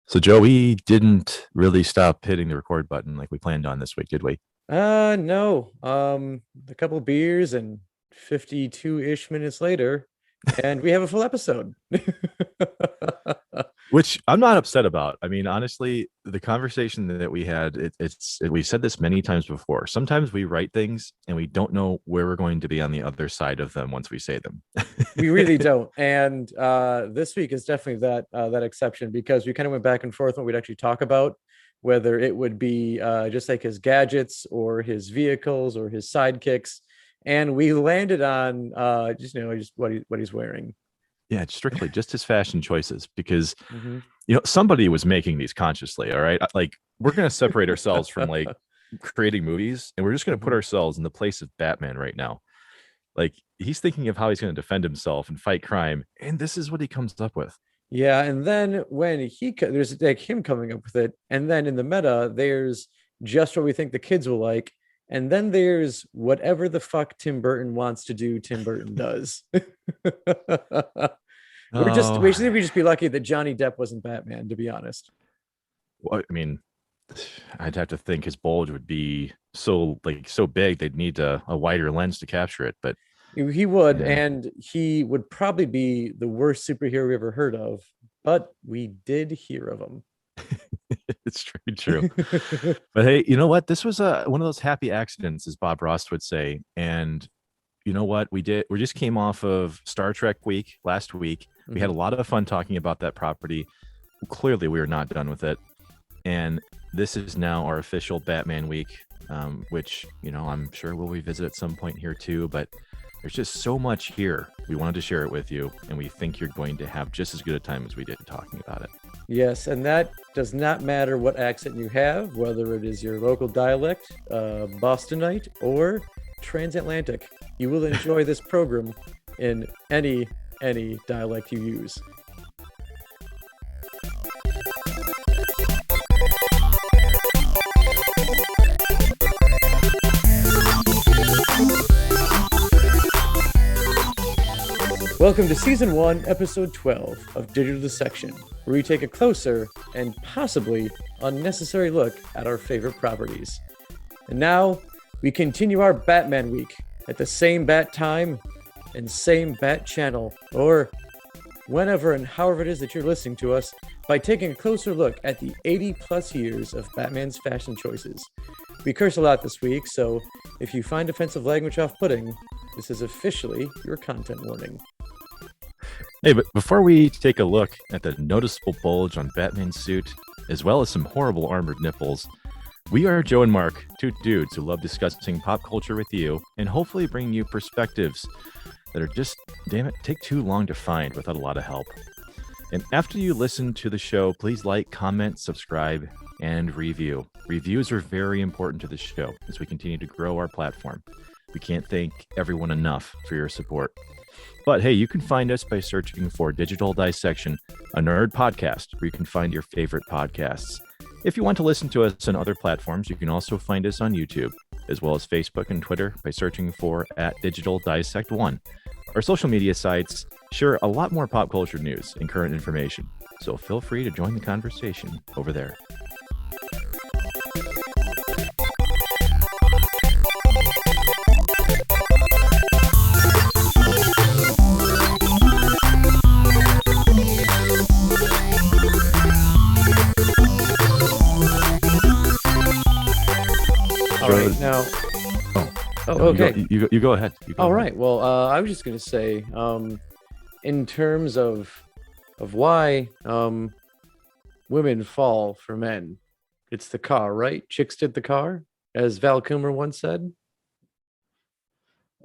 So, Joe, we didn't really stop hitting the record button like we planned on this week, did we? No. A couple beers and 52-ish minutes later, and we have a full episode. Which I'm not upset about. I mean, honestly, the conversation that we had, we've said this many times before. Sometimes we write things and we don't know where we're going to be on the other side of them once we say them. We really don't. And this week is definitely that exception because we kind of went back and forth when we'd actually talk about whether it would be just like his gadgets or his vehicles or his sidekicks. And we landed on just what he's wearing. Yeah, it's strictly just his fashion choices because Mhm. somebody was making these consciously. All right, like we're gonna separate ourselves from like creating movies, and we're just gonna put Mhm. ourselves in the place of Batman right now. Like he's thinking of how he's gonna defend himself and fight crime, and this is what he comes up with. Yeah, and then when there's like him coming up with it, and then in the meta, there's just what we think the kids will like, and then there's whatever the fuck Tim Burton wants to do, Tim Burton does. We Oh, should we just be lucky that Johnny Depp wasn't Batman, to be honest. well, I mean, I'd have to think his bulge would be so big they'd need a wider lens to capture it. But He would, yeah, and he would probably be the worst superhero we ever heard of, but we did hear of it's true. him. But hey, you know what? This was one of those happy accidents, as Bob Ross would say. And you know what? We just came off of Star Trek week last week. We had a Mhm. lot of fun talking about that property. Clearly, we are not done with it. And this is now our official Batman week, which, I'm sure we'll revisit at some point here too. But there's just so much here. We wanted to share it with you, and we think you're going to have just as good a time as we did talking about it. Yes, and that does not matter what accent you have, whether it is your local dialect, Bostonite, or transatlantic. You will enjoy this program in any dialect you use. Welcome to Season 1, Episode 12 of Digital Dissection, where we take a closer and possibly unnecessary look at our favorite properties. And now, we continue our Batman week at the same bat time and same bat channel, or whenever and however it is that you're listening to us, by taking a closer look at the 80 plus years of Batman's fashion choices. We curse a lot this week, so if you find offensive language off putting, this is officially your content warning. Hey, but before we take a look at the noticeable bulge on Batman's suit, as well as some horrible armored nipples, we are Joe and Mark, two dudes who love discussing pop culture with you and hopefully bringing you perspectives that are just, damn it, take too long to find without a lot of help. And after you listen to the show, please like, comment, subscribe, and review. Reviews are very important to the show as we continue to grow our platform. We can't thank everyone enough for your support. But hey, you can find us by searching for Digital Dissection, a nerd podcast where you can find your favorite podcasts. If you want to listen to us on other platforms, you can also find us on YouTube, as well as Facebook and Twitter by searching for @DigitalDissect1. Our social media sites share a lot more pop culture news and current information, so feel free to join the conversation over there. All right, now. Oh, Oh, no, okay. you go ahead. You go All ahead. right. Well, I was just gonna say, in terms of why women fall for men, it's the car, right? Chicks did the car, as Val Kilmer once said.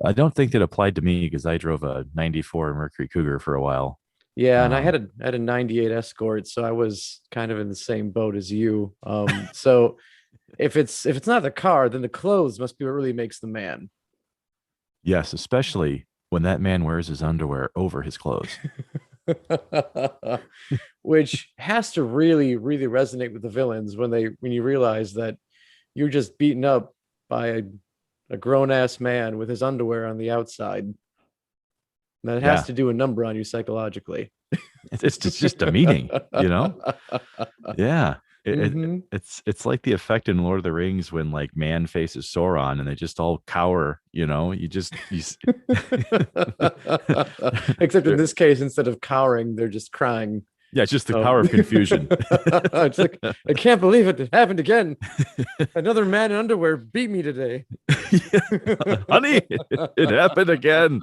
I don't think it applied to me because I drove a '94 Mercury Cougar for a while. Yeah, and Um, I had a '98 Escort, so I was kind of in the same boat as you. So if it's not the car, then the clothes must be what really makes the man. yes, especially when that man wears his underwear over his clothes. Which has to really, really resonate with the villains when you realize that you're just beaten up by a grown ass man with his underwear on the outside. That has Yeah, to do a number on you psychologically. It's just demeaning, you know? Yeah. Hmm. It's like the effect in Lord of the Rings when like man faces Sauron and they just all cower, you know. Except in this case, instead of cowering, they're just crying. Yeah, it's just the power of confusion. It's like, I can't believe it. It happened again. Another man in underwear beat me today. Yeah. Honey, it happened again.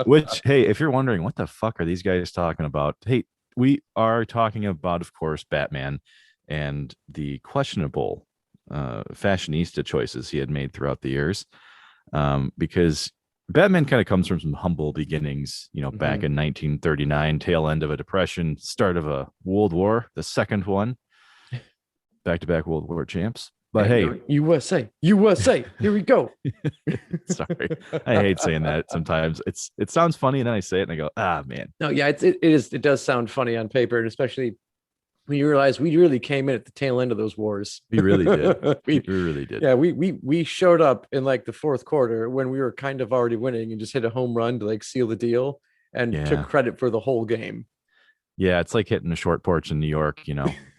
Which, hey, if you're wondering what the fuck are these guys talking about, hey, we are talking about, of course, Batman and the questionable fashionista choices he had made throughout the years. Because Batman kind of comes from some humble beginnings, back Mhm. in 1939, tail end of a depression, start of a World War, the second one, back to back World War champs. But Hey, hey, USA, USA, here we go. sorry, I hate saying that sometimes. It sounds funny, and then I say it and I go, ah, man. No, yeah, it does sound funny on paper, and especially when you realize we really came in at the tail end of those wars. We really did. We we really did. Yeah, we showed up in like the fourth quarter when we were kind of already winning and just hit a home run to like seal the deal and took Yeah. credit for the whole game. Yeah, it's like hitting a short porch in New York,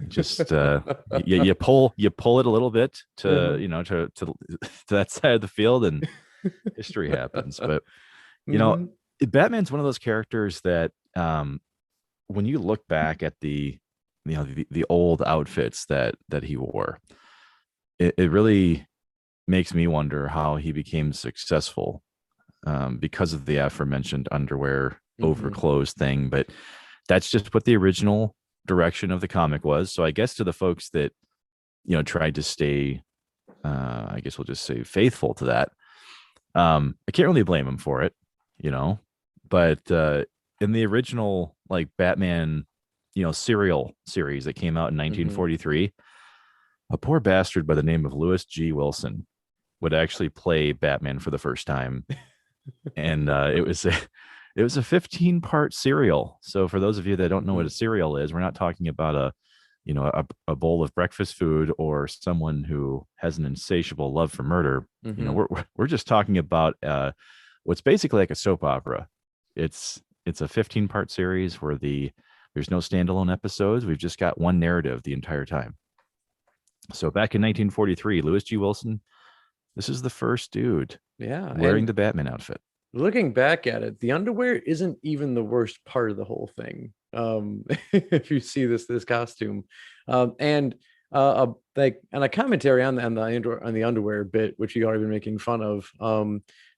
just you pull it a little bit to, Mhm. to that side of the field and history happens. But, you know, Mhm. Batman's one of those characters that when you look back at the old outfits that he wore, it really makes me wonder how he became successful because of the aforementioned underwear over Mhm. clothes thing. But that's just what the original direction of the comic was. So I guess to the folks that tried to stay, I guess we'll just say faithful to that. I can't really blame him for it, you know. But in the original like Batman, serial series that came out in Mhm. 1943, a poor bastard by the name of Lewis G. Wilson would actually play Batman for the first time, and it was a 15-part serial. So for those of you that don't know what a Mhm. serial is, we're not talking about a bowl of breakfast food or someone who has an insatiable love for murder. Mhm. We're just talking about what's basically like a soap opera. It's a 15-part series where there's no standalone episodes. We've just got one narrative the entire time. So back in 1943, Lewis G. Wilson, this is the first dude Yeah, wearing and the Batman outfit. looking back at it, the underwear isn't even the worst part of the whole thing. If you see this costume, and like and a commentary on the underwear bit, which you already been making fun of.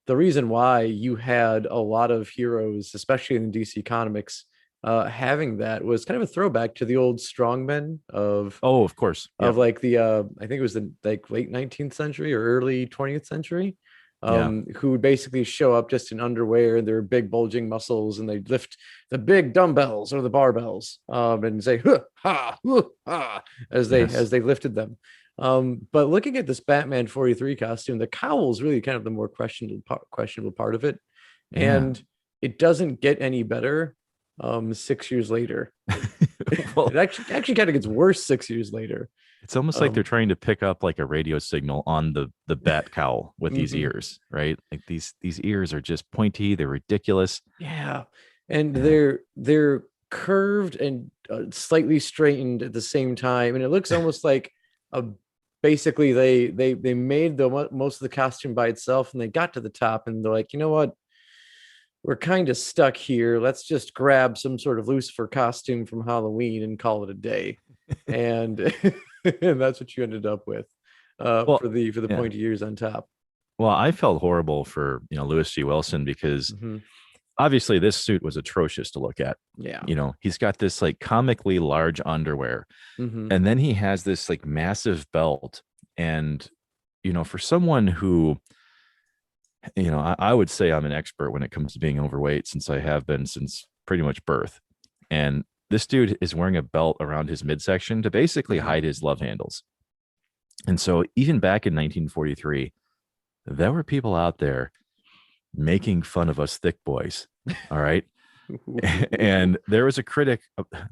The reason why you had a lot of heroes, especially in DC Comics, having that was kind of a throwback to the old strongmen Oh, of course. of Yep. like the I think it was the like late 19th century or early 20th century, Yeah. who would basically show up just in underwear and their big bulging muscles and they lift the big dumbbells or the barbells, and say huh, ha, huh, ha, Yes. as they lifted them. But looking at this Batman 43 costume, the cowl is really kind of the more questionable part of it, Yeah. and it doesn't get any better 6 years later. Well, It actually kind of gets worse 6 years later. it's almost like they're Um, trying to pick up like a radio signal on the bat cowl with these mhm. ears, right? Like these ears are just pointy, they're ridiculous. Yeah, and Yeah. they're curved and slightly straightened at the same time, and it looks almost like a basically they made most of the costume by itself, and they got to the top, and they're like, you know what, we're kind of stuck here. Let's just grab some sort of Lucifer costume from Halloween and call it a day, and and that's what you ended up with Well, for the yeah. pointy ears on top. Well, I felt horrible for, Lewis G. Wilson because Hmm. obviously this suit was atrocious to look at. Yeah. He's got this like comically large underwear, Hmm. and then he has this like massive belt. And, for someone who, I would say I'm an expert when it comes to being overweight since I have been since pretty much birth. And this dude is wearing a belt around his midsection to basically Hmm. hide his love handles. And so even back in 1943, there were people out there making fun of us thick boys. All right. And there was a critic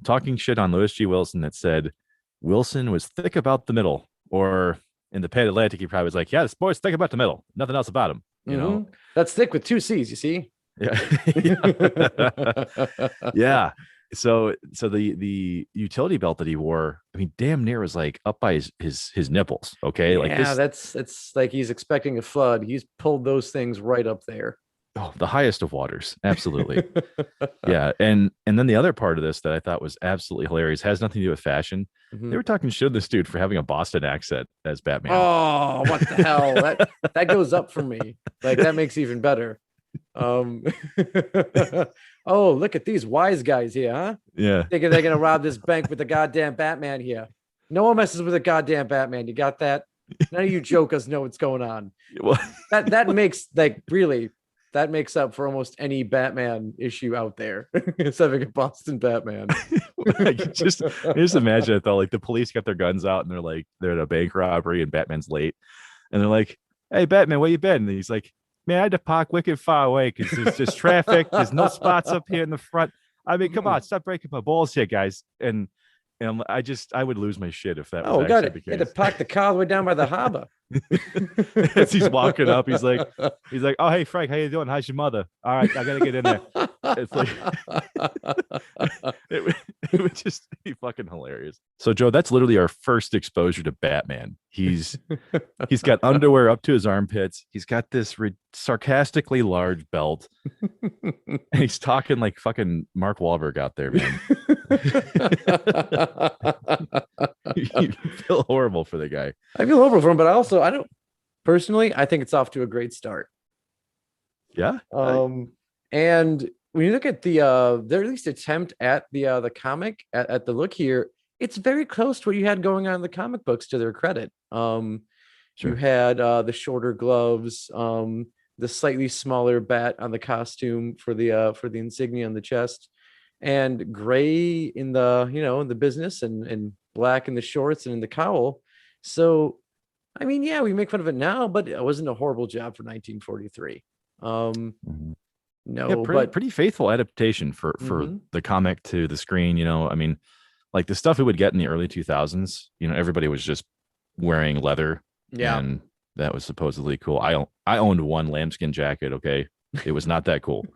talking shit on Lewis G. Wilson that said Wilson was thick about the middle. Or in the Pan Atlantic, he probably was like, yeah, this boy's thick about the middle. Nothing else about him, That's thick with two C's, you see. Yeah. Yeah. So the utility belt that he wore, I mean, damn near was like up by his nipples. Okay. Like Yeah, this, that's like he's expecting a flood. He's pulled those things right up there. oh, the highest of waters. Absolutely. Yeah. And then the other part of this that I thought was absolutely hilarious has nothing to do with fashion. They Mhm. were talking shit to this dude for having a Boston accent as Batman. Oh, what the hell? That goes up for me. Like that makes it even better. Um Oh, look at these wise guys here, huh? Yeah. Thinking they're gonna rob this bank with the goddamn Batman here. No one messes with the goddamn Batman. You got that? None of you jokers know what's going on. Well, That makes like really that makes up for almost any Batman issue out there. It's having a Boston Batman. I just imagine it though. Like the police got their guns out and they're at a bank robbery and Batman's late, and they're like, "Hey, Batman, where you been?" And he's like, "Man, I had to park wicked far away because there's just traffic. There's no spots up here in the front. I mean, come on, stop breaking my balls here, guys." And I would lose my shit if that was Oh, got actually it. the Had to case. park the car all the way down by the harbor. As he's walking up, he's like, "Oh, hey Frank, how you doing? How's your mother? All right, I gotta get in there." It's like it would just be fucking hilarious. So Joe, that's literally our first exposure to Batman. He's got underwear up to his armpits. He's got this sarcastically large belt, and he's talking like fucking Mark Wahlberg out there, man. You feel horrible for the guy. I feel horrible for him, but I don't personally, I think it's off to a great start. Yeah. And when you look at their at least attempt at the comic at the look here, it's very close to what you had going on in the comic books to their credit. You had the shorter gloves, the slightly smaller bat on the costume for the insignia on the chest, and gray in the business and black in the shorts and in the cowl. So I mean, yeah, we make fun of it now, but it wasn't a horrible job for 1943. Mhm. Yeah, No, pretty but pretty faithful adaptation for Mhm. the comic to the screen. I mean, like the stuff we would get in the early 2000s. Everybody was just wearing leather, Yeah. and that was supposedly cool. I owned one lambskin jacket. Okay, it was not that cool,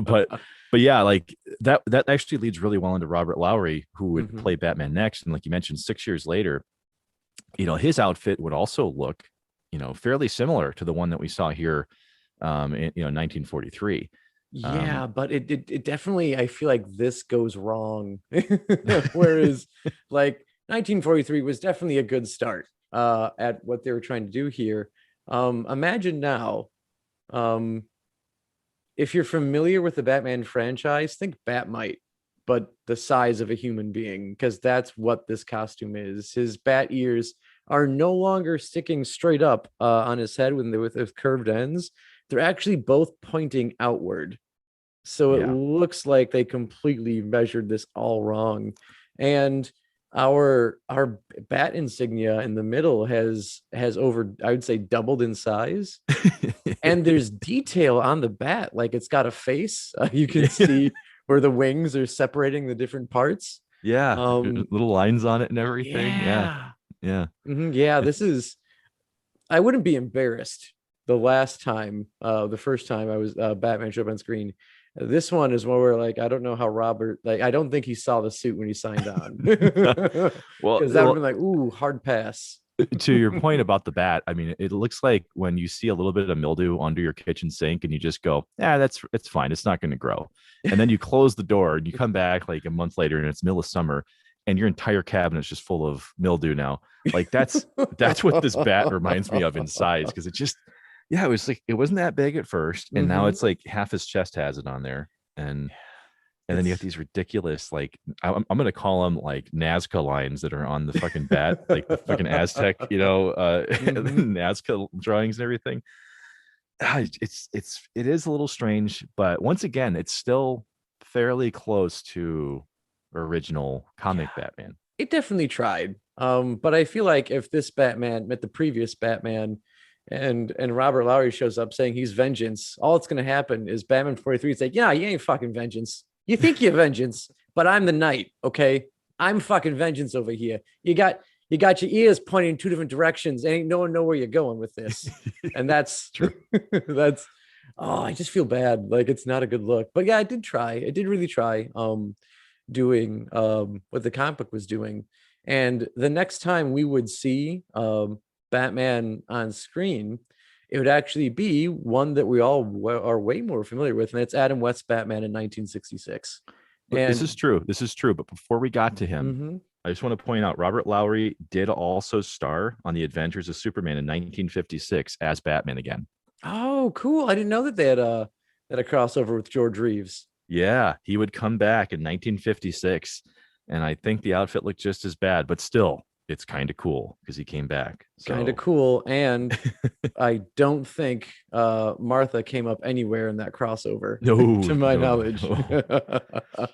but yeah, like that actually leads really well into Robert Lowry, who would Mhm. play Batman next, and like you mentioned, 6 years later, his outfit would also look, fairly similar to the one that we saw here, in 1943. Yeah, but it definitely I feel like this goes wrong. Whereas like 1943 was definitely a good start at what they were trying to do here. Imagine now, um, if you're familiar with the Batman franchise, think Batmite, but the size of a human being, because that's what this costume is. His bat ears are no longer sticking straight up on his head with curved ends. They're actually both pointing outward. So it Yeah. looks like they completely measured this all wrong. And our bat insignia in the middle has over, I would say, doubled in size. And there's detail on the bat, like it's got a face. You can see where the wings are separating the different parts. Yeah, Um, little lines on it and everything. Yeah, yeah. yeah. Yeah, It- this is I wouldn't be embarrassed the first time I was Batman showed up on screen. This one is one where like I don't know how Robert, like I don't think he saw the suit when he signed on. well, Because that would be like, ooh, hard pass. to your point about the bat, I mean, it looks like when you see a little bit of mildew under your kitchen sink and you just go, yeah, it's fine. It's not going to grow. And then you close the door and you come back like a month later and it's middle of summer and your entire cabinet is just full of mildew now. Like that's what this bat reminds me of in size. Cause it just, yeah, it was like, it wasn't that big at first. And now Mhm. it's like half his chest has it on there. And then you have these ridiculous, like I'm gonna call them like Nazca lines that are on the fucking bat, like the fucking Aztec, Mhm. Nazca drawings and everything. It is a little strange, but once again, it's still fairly close to original comic Yeah. Batman. It definitely tried. But I feel like if this Batman met the previous Batman and Robert Lowry shows up saying he's vengeance, all that's gonna happen is Batman 43 is like, yeah, you ain't fucking vengeance. You think you're vengeance, but I'm the knight, okay? I'm fucking vengeance over here. You got your ears pointing in two different directions, and ain't no one know where you're going with this. And that's True. that's Oh, I just feel bad. Like it's not a good look. But yeah, I did try. I did really try doing what the comic book was doing. And the next time we would see Batman on screen, it would actually be one that we all are way more familiar with, and it's Adam West's Batman in 1966. But this And is true. This is true. But before we got to him, mhm. I just want to point out Robert Lowry did also star on The Adventures of Superman in 1956 as Batman again. Oh, cool. I didn't know that they had a crossover with George Reeves. Yeah, he would come back in 1956, and I think the outfit looked just as bad, but still, it's kind of cool because he came back. Kind of So, cool. And I don't think Martha came up anywhere in that crossover, no, to my no, no, knowledge. no. But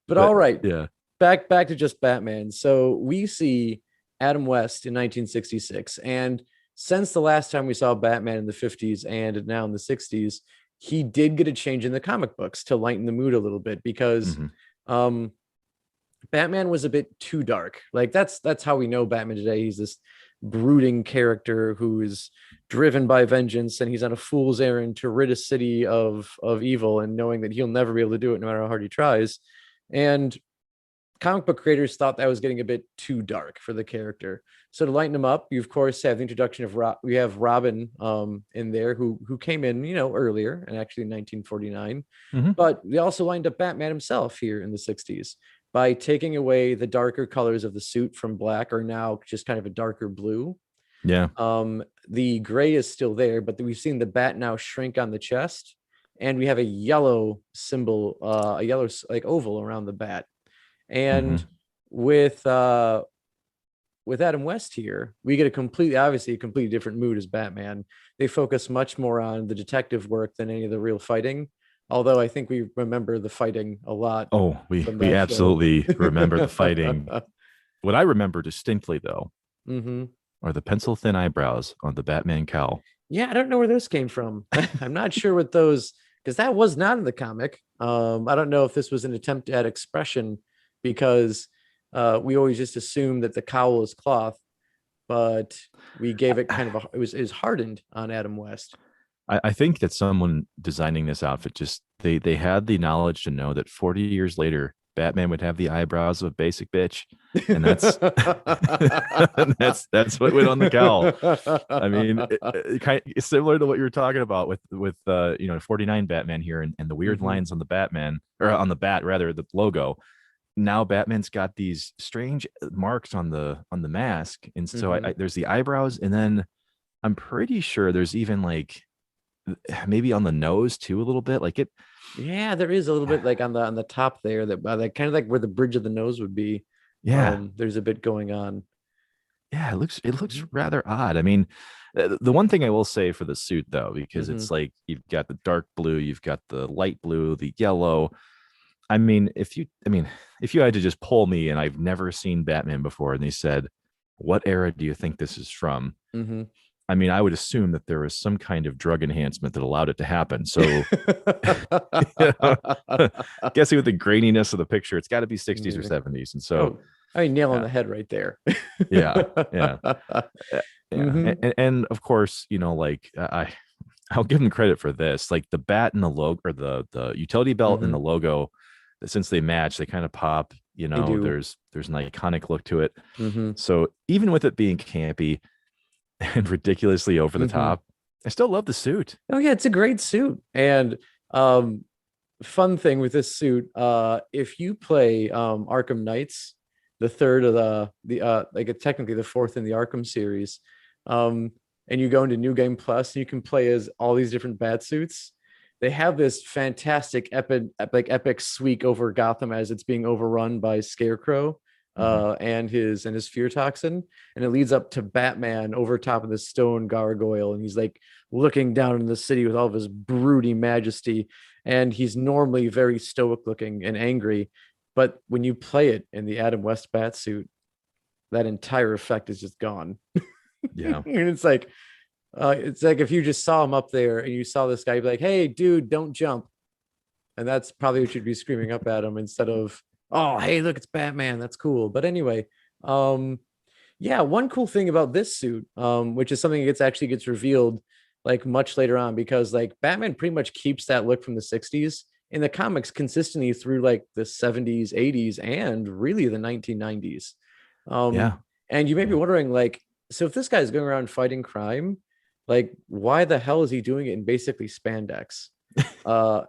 But all right, yeah, back to just Batman. So we see Adam West in 1966, and since the last time we saw Batman in the 50s and now in the 60s, he did get a change in the comic books to lighten the mood a little bit because hmm um Batman was a bit too dark. Like that's how we know Batman today. He's this brooding character who is driven by vengeance, and he's on a fool's errand to rid a city of evil, and knowing that he'll never be able to do it no matter how hard he tries. And comic book creators thought that was getting a bit too dark for the character. So to lighten him up, you of course have the introduction of we have Robin in there who came in, earlier, and actually in 1949. hmm But we also lined up Batman himself here in the 60s by taking away the darker colors of the suit from black, or now just kind of a darker blue. yeah, The gray is still there, but we've seen the bat now shrink on the chest, and we have a yellow symbol, a yellow like oval around the bat. And hmm with Adam West here, we get obviously a completely different mood as Batman. They focus much more on the detective work than any of the real fighting. Although I think we remember the fighting a lot Oh, we from we that show. absolutely remember the fighting. What I remember distinctly, though, Hmm. are the pencil thin eyebrows on the Batman cowl. Yeah, I don't know where those came from. I'm not sure what those, because that was not in the comic. I don't know if this was an attempt at expression, because we always just assume that the cowl is cloth, but we gave it kind of it was hardened on Adam West. I think that someone designing this outfit just they had the knowledge to know that 40 years later, Batman would have the eyebrows of a basic bitch, and that's what went on the cowl. I mean, it's similar to what you were talking about with 49 Batman here, and the weird Hmm. lines on the Batman, or on the bat rather, the logo. Now Batman's got these strange marks on the mask, and so Hmm. there's the eyebrows, and then I'm pretty sure there's even like maybe on the nose too a little bit, like it. Yeah, there is a little bit like on the top there, that like kind of like where the bridge of the nose would be. Yeah, There's a bit going on. yeah, it looks Hmm. rather odd. I mean, the one thing I will say for the suit though, because Hmm. it's like you've got the dark blue, you've got the light blue, the yellow. I mean, if you had to just poll me, and I've never seen Batman before, and they said, what era do you think this is from? Hmm. I mean, I would assume that there was some kind of drug enhancement that allowed it to happen. So, you know, guessing with the graininess of the picture, it's got to be 60s or Yeah. 70s. And so, Oh, I mean, nail on yeah, the head right there. yeah, yeah, yeah. Hmm. And of course, like I'll give them credit for this. Like the bat and the logo, or the utility belt and the Hmm. logo, since they match, they kind of pop. They do. There's an iconic look to it. Hmm. So even with it being campy and ridiculously over the Hmm. top, I still love the suit. Oh yeah, it's a great suit. And um, fun thing with this suit, if you play Arkham Knights, the third of the like technically the fourth in the Arkham series, um, and you go into New Game Plus, and you can play as all these different bat suits. They have this fantastic epic sweep over Gotham as it's being overrun by Scarecrow Mhm. and his fear toxin, and it leads up to Batman over top of the stone gargoyle, and he's like looking down in the city with all of his brooding majesty, and he's normally very stoic looking and angry, but when you play it in the Adam West bat suit, that entire effect is just gone. Yeah. And it's like if you just saw him up there and you saw this guy, you'd be like, hey dude, don't jump. And that's probably what you'd be screaming up at him, instead of, oh hey look, it's Batman, that's cool. But anyway, um yeah, one cool thing about this suit, which is something that actually gets revealed like much later on, because like Batman pretty much keeps that look from the 60s in the comics consistently through like the 70s, 80s, and really the 1990s. Um, Yeah. and you may be Yeah. wondering, like, so if this guy's going around fighting crime, like, why the hell is he doing it in basically spandex?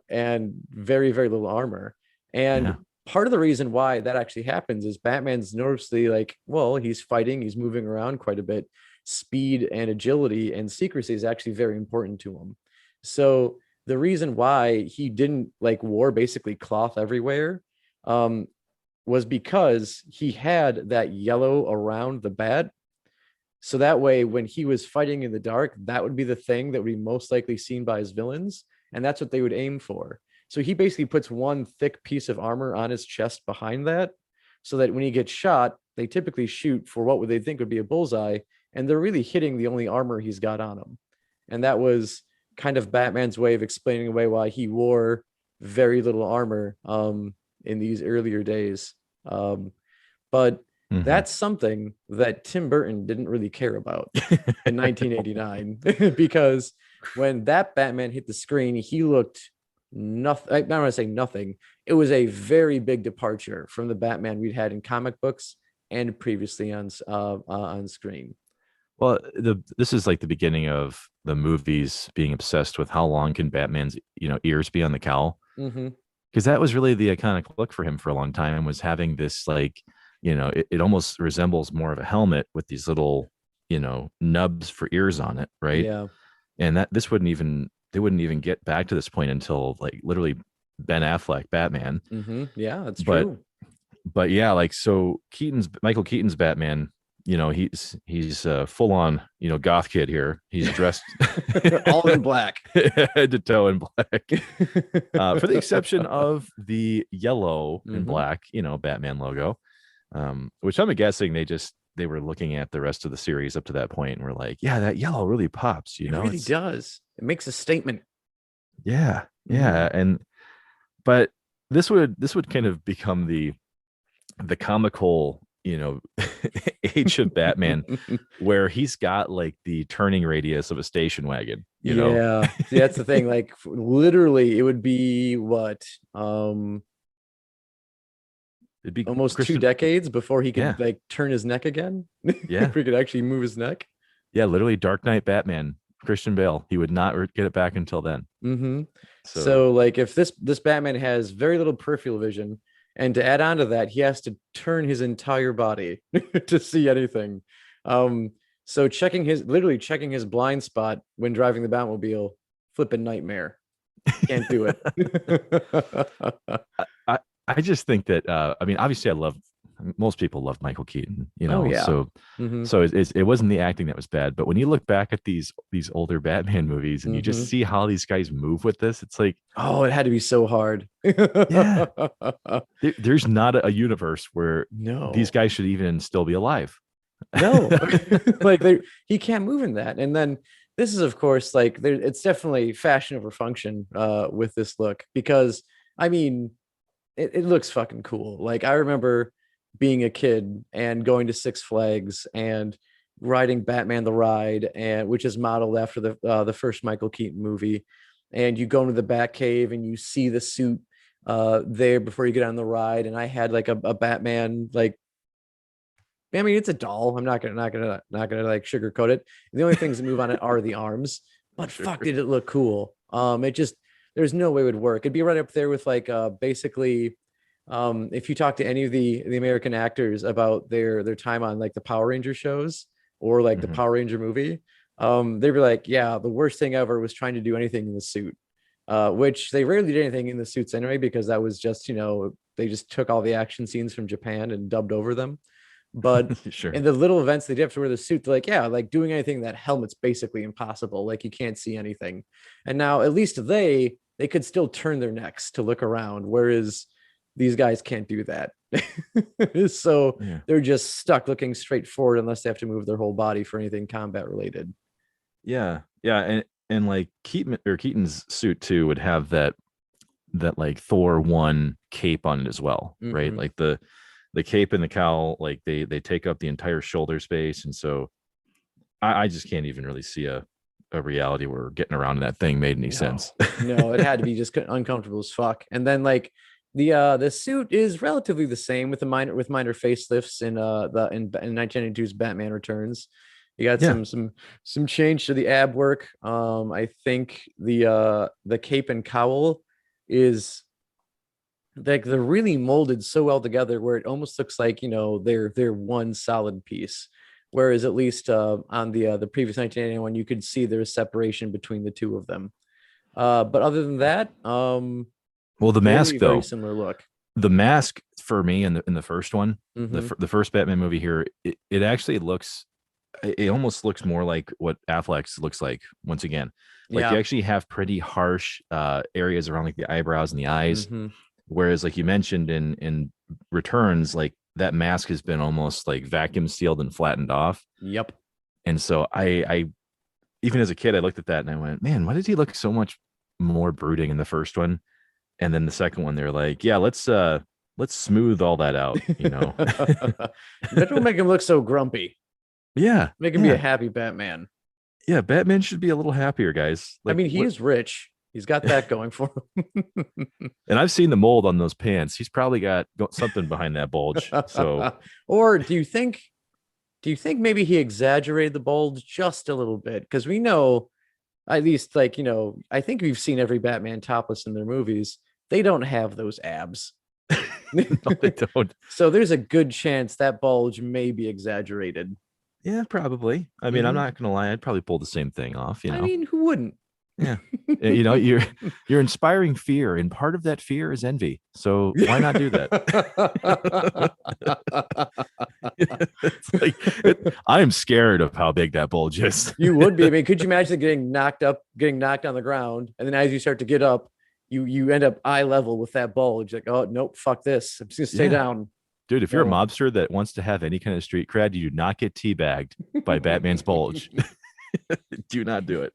And very, very little armor. And Yeah. part of the reason why that actually happens is Batman's noticeably like, well, he's fighting, he's moving around quite a bit. Speed and agility and secrecy is actually very important to him. So the reason why he didn't like wore basically cloth everywhere um, was because he had that yellow around the bat. So that way, when he was fighting in the dark, that would be the thing that would be most likely seen by his villains. And that's what they would aim for. So he basically puts one thick piece of armor on his chest behind that, so that when he gets shot, they typically shoot for what would they think would be a bullseye. And they're really hitting the only armor he's got on him. And that was kind of Batman's way of explaining away why he wore very little armor in these earlier days. But Hmm. that's something that Tim Burton didn't really care about in 1989 because when that Batman hit the screen, he looked nothing. I'm not going to say nothing. It was a very big departure from the Batman we'd had in comic books and previously on screen. Well, this is like the beginning of the movies being obsessed with how long can Batman's, ears be on the cowl. Mm-hmm. Because that was really the iconic look for him for a long time, was having this like, it almost resembles more of a helmet with these little, nubs for ears on it, right? Yeah. And that this wouldn't even they wouldn't even get back to this point until like literally Ben Affleck Batman. Mm-hmm. Yeah, that's But true. but yeah, like so Michael Keaton's Batman, he's full on, goth kid here. He's dressed All in black. head to toe in black. For the exception of the yellow and Mm-hmm. black, Batman logo, which I'm guessing they were looking at the rest of the series up to that point and were like, yeah, that yellow really pops, It really it's does. It makes a statement. yeah, Mm-hmm. yeah, but this would kind of become the comical, age of Batman, where he's got like the turning radius of a station wagon, Yeah. See, that's the thing. Like literally it would be what? It'd be Almost two Christian. decades before he Yeah, could like turn his neck again. yeah, If he could actually move his neck. yeah. Literally, Dark Knight Batman, Christian Bale. He would not get it back until then. Mm-hmm. So So like if this Batman has very little peripheral vision, and to add on to that, he has to turn his entire body to see anything. Um, so literally checking his blind spot when driving the Batmobile, flipping nightmare. Can't do it. I, I I just think that I mean, obviously, most people love Michael Keaton, Oh yeah. so Mm-hmm. it wasn't the acting that was bad, but when you look back at these older Batman movies and you just Mm-hmm. see how these guys move with this, it's like, Oh, it had to be so hard. yeah, there's not a universe where these No. guys should even still be alive. No. Like he can't move in that. And then this is of course like it's definitely fashion over function with this look because I mean it looks fucking cool. Like I remember being a kid and going to Six Flags and riding Batman the Ride, and which is modeled after the first Michael Keaton movie. And you go into the Batcave and you see the suit there before you get on the ride. And I had like a Batman like. I mean, it's a doll. I'm not gonna like sugarcoat it. The only things that move on it are the arms. But Sure. fuck, did it look cool? It just there's no way it would work. It'd be right up there with like basically if you talk to any of the American actors about their time on like the Power Ranger shows or like the Mhm. Power Ranger movie, they'd be like, yeah, the worst thing ever was trying to do anything in the suit. Which they rarely did anything in the suits anyway, because that was just, they just took all the action scenes from Japan and dubbed over them. But Sure. in the little events they did have to wear the suit, they're like, yeah, like doing anything in that helmet's basically impossible. Like you can't see anything. And now at least they could still turn their necks to look around, whereas these guys can't do that. So Yeah. they're just stuck looking straight forward unless they have to move their whole body for anything combat related. Yeah. Yeah. And like Keaton's suit too would have that like Thor one cape on it as well, right? Mm-hmm. Like the cape and the cowl, like they take up the entire shoulder space, and so I just can't even really see a reality where getting around in that thing made any No, sense. no, it had to be just uncomfortable as fuck. And then like the suit is relatively the same with minor facelifts in 1992's Batman Returns. You got Yeah. some change to the ab work. I think the cape and cowl is like they're really molded so well together where it almost looks like they're one solid piece. Whereas at least on the previous 1981, you could see there's separation between the two of them. But other than that, Well, the mask very though, similar look. the mask for me in the first one, Mm-hmm. the first Batman movie here, it actually looks, it almost looks more like what Affleck's looks like once again. Like you Yeah. actually have pretty harsh areas around like the eyebrows and the eyes, Mm-hmm. whereas like you mentioned in Returns, like that mask has been almost like vacuum sealed and flattened off. Yep. And so I even as a kid, I looked at that and I went, man, why did he look so much more brooding in the first one? And then the second one, they're like, yeah, let's smooth all that out, you know. That don't make him look so grumpy. Yeah, Make him be a happy Batman. yeah. Batman should be a little happier, guys. I Like, mean, he is rich. He's got that going for him. and I've seen the mold on those pants. He's probably got something behind that bulge. So, Or do you think maybe he exaggerated the bulge just a little bit? Because we know, at least like, I think we've seen every Batman topless in their movies. They don't have those abs. no, they don't. So there's a good chance that bulge may be exaggerated. Yeah, probably. I mean, I'm Mhm. not gonna lie. I'd probably pull the same thing off. You I know. mean, who wouldn't? Yeah. You're inspiring fear, and part of that fear is envy. So why not do that? It's like I am scared of how big that bulge is. You would be. I mean, could you imagine getting knocked on the ground, and then as you start to get up, you end up eye level with that bulge. Like, oh nope, fuck this. I'm just gonna stay Yeah. down. Dude, if you're a No. mobster that wants to have any kind of street cred, you do not get teabagged by Batman's bulge. Do not do it.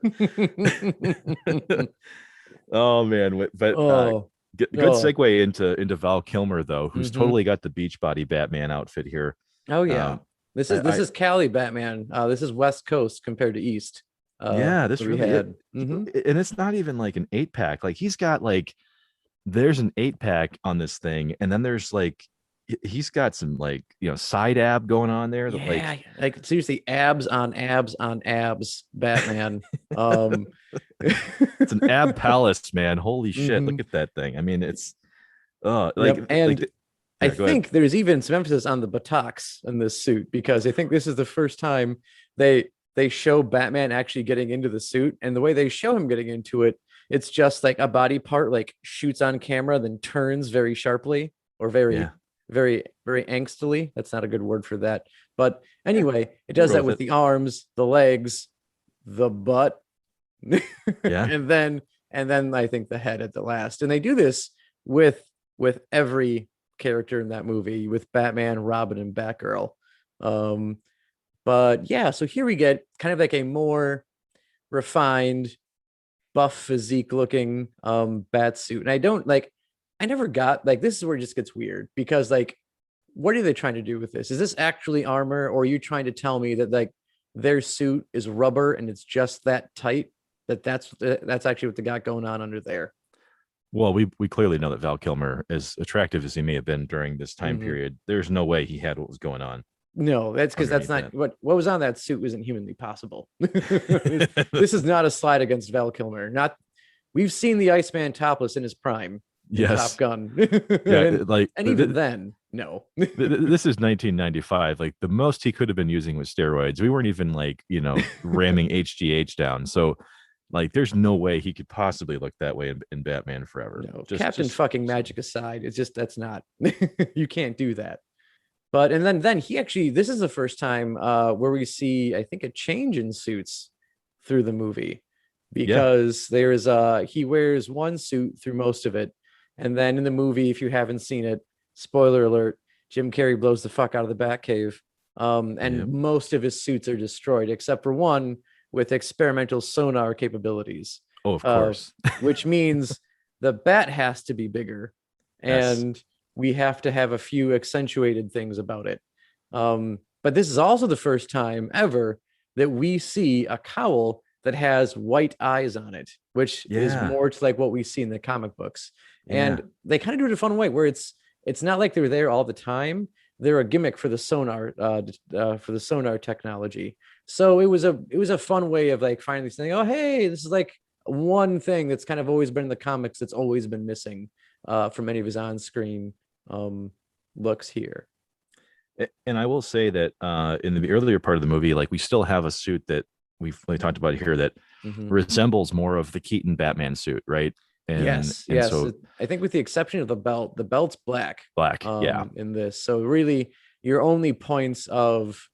Oh man, but Oh, good segue into Val Kilmer though, who's Mhm. totally got the Beachbody Batman outfit here. Oh yeah. Um, This is Cali Batman. This is West Coast compared to East. yeah, this we really had. Mhm. and it's not even like an 8-pack. Like he's got like there's an 8-pack on this thing, and then there's like he's got some like side ab going on there that Yeah, like seriously, abs on abs on abs, Batman. Um, it's an ab palace, man. Holy shit, Mhm. look at that thing. I mean, it's Yep, and I yeah, go ahead. think there's even some emphasis on the buttocks in this suit because I think this is the first time they show Batman actually getting into the suit, and the way they show him getting into it, it's just like a body part like shoots on camera, then turns very sharply or very, Yeah. very, very angstily. That's not a good word for that, but Yeah, anyway, it does roll that with with it. the arms, the legs, the butt, Yeah. and then I think the head at the last, and they do this with every character in that movie with Batman, Robin, and Batgirl. But yeah, so here we get kind of like a more refined, buff physique looking Batsuit. And I never got like this is where it just gets weird because like what are they trying to do with this? Is this actually armor, or are you trying to tell me that like their suit is rubber and it's just that tight that's actually what they got going on under there? Well, we clearly know that Val Kilmer, as attractive as he may have been during this time Mhm. period, there's no way he had what was going on. No, that's because that's Underneath not what was on that suit isn't humanly possible. This is not a slide against Val Kilmer. Not we've seen the Iceman topless in his prime in Yes. Top Gun. Yeah, and, like and even then, no. this is 1995. Like the most he could have been using was steroids. We weren't even like ramming HGH down. So like there's no way he could possibly look that way in Batman Forever. No, Captain fucking Magic aside, it's just that's not you can't do that. But and then he actually this is the first time where we see I think a change in suits through the movie because there's he wears one suit through most of it, and then in the movie, if you haven't seen it, spoiler alert, Jim Carrey blows the fuck out of the Batcave, and Yep. most of his suits are destroyed except for one with experimental sonar capabilities. Oh, of course. Which means the bat has to be bigger, Yes. and we have to have a few accentuated things about it. But this is also the first time ever that we see a cowl that has white eyes on it, which is Yeah. more to like what we see in the comic books. Yeah. And they kind of do it a fun way where it's not like they're there all the time. They're a gimmick for the sonar technology. So it was a fun way of like finally saying, oh hey, this is like one thing that's kind of always been in the comics that's always been missing from any of his on-screen looks here. And I will say that in the earlier part of the movie, like we still have a suit that we've really talked about here that resembles more of the Keaton Batman suit, right? And Yes. so I think with the exception of the belt's black. black, yeah, In this. So really your only points of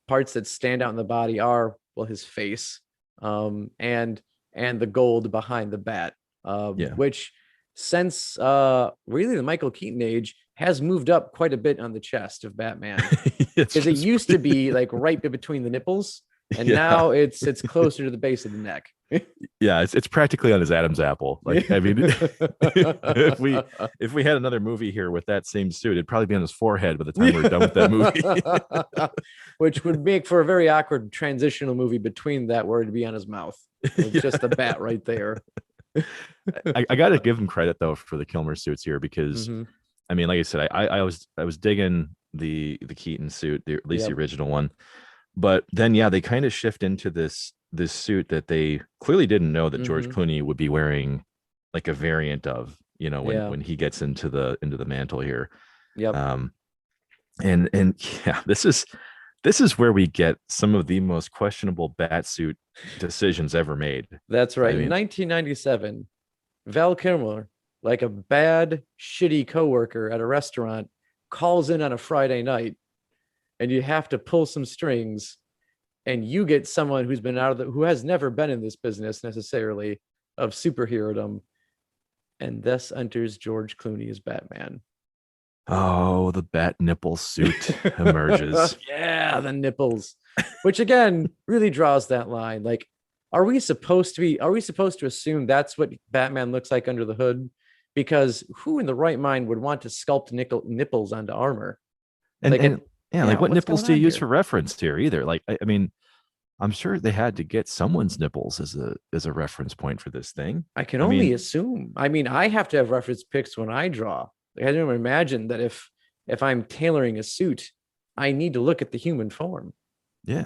parts that stand out in the body are well his face and the gold behind the bat. yeah, Which since really the Michael Keaton age has moved up quite a bit on the chest of Batman. Because it used to be like right between the nipples, and now it's closer to the base of the neck. Yeah, it's practically on his Adam's apple. Like, I mean, if we had another movie here with that same suit, it'd probably be on his forehead by the time we're done with that movie. Which would make for a very awkward transitional movie between that where it'd be on his mouth. With just a bat right there. I got to give him credit though for the Kilmer suits here because I mean, like I said, I was digging the Keaton suit, at least the original one, but then they kind of shift into this suit that they clearly didn't know that George Clooney would be wearing, like a variant of, when he gets into the mantle here. Yep. And yeah, this is where we get some of the most questionable Batsuit decisions ever made. That's right. In 1997, Val Kilmer, like a bad, shitty coworker at a restaurant, calls in on a Friday night, and you have to pull some strings, and you get someone who's been who has never been in this business necessarily of superherodom, and thus enters George Clooney as Batman. Oh, the bat nipple suit emerges. Yeah, the nipples, which again really draws that line. Like, are we supposed to assume that's what Batman looks like under the hood? Because who in the right mind would want to sculpt nipples onto armor? Like what nipples do you use for reference here either? Like, I mean, I'm sure they had to get someone's nipples as a reference point for this thing. I can only assume. I mean, I have to have reference pics when I draw. I don't imagine that if I'm tailoring a suit, I need to look at the human form. Yeah,